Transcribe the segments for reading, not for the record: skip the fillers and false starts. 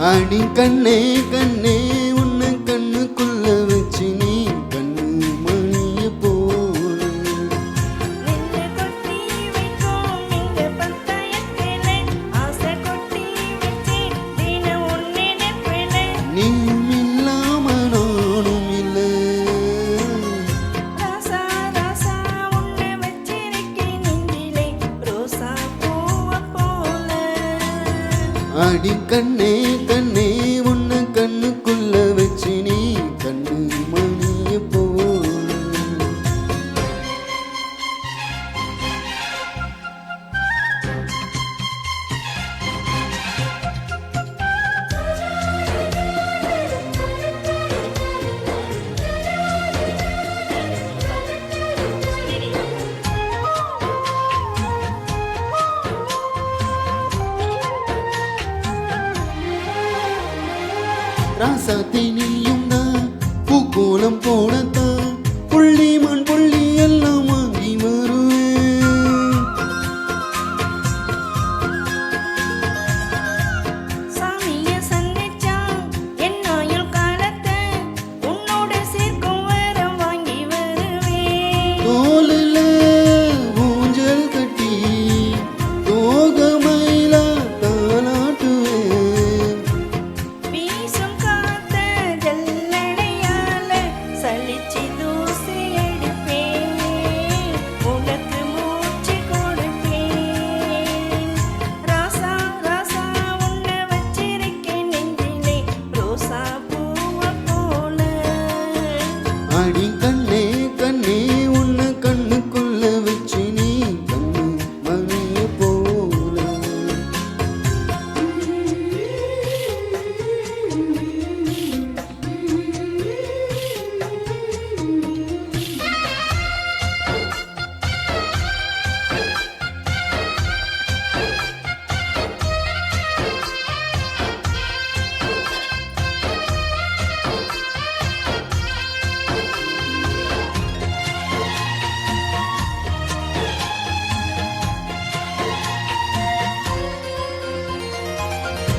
அடி கண்ணே கண்ணே உன்னை கண்ணுக்குள்ள வச்சு நீ கண்ணு மணிய போல நீயும் இல்லாம நானும் இல்லை அடி கண்ணே கண்ணே உன்னை கண்ணுக்குள்ள வச்சு நீ கண்ணு மணிய போல ராசாத்தி நீயும் தான் பூக்கோலம் போடத்தான் புள்ளி மண் புள்ளி எல்லாம் வாங்கி வருவேன் தோலில் ஊஞ்சல் கட்டி தோகமயிலா தாலாட்டுவேன் அடி கண்ணே கண்ணே உன்னை கண்ணுக்குள்ள வச்சு நீ கண்ணு மணிய போல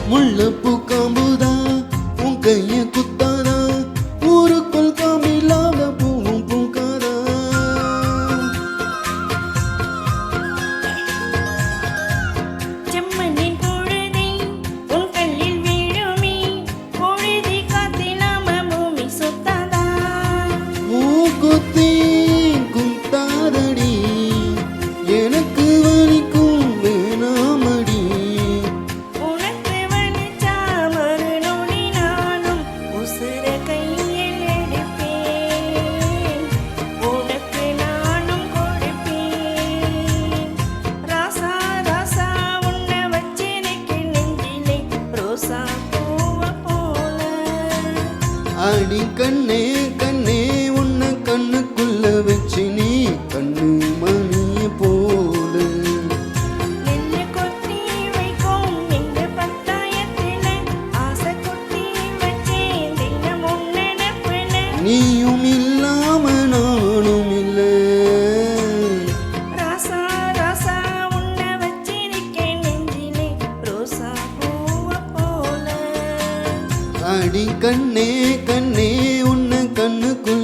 முள்ளப்பூ காம்புதா உன் கைய குத்தாதா ஊருக்குள் காம்பில்லாத பூவும் பூக்காதா மூக்குத்தி குத்தாதடி எனக்கு வலிக்கும் வேணாமடி அடி கண்ணே கண்ணே உன்னை கண்ணுக்குள்ள வச்சு நீ கண்ணு மணிய போல நீயும் இல்லாம நானும் இல்லை அடி கண்ணே கண்ணே உன்னை கண்ணுக்குள்ள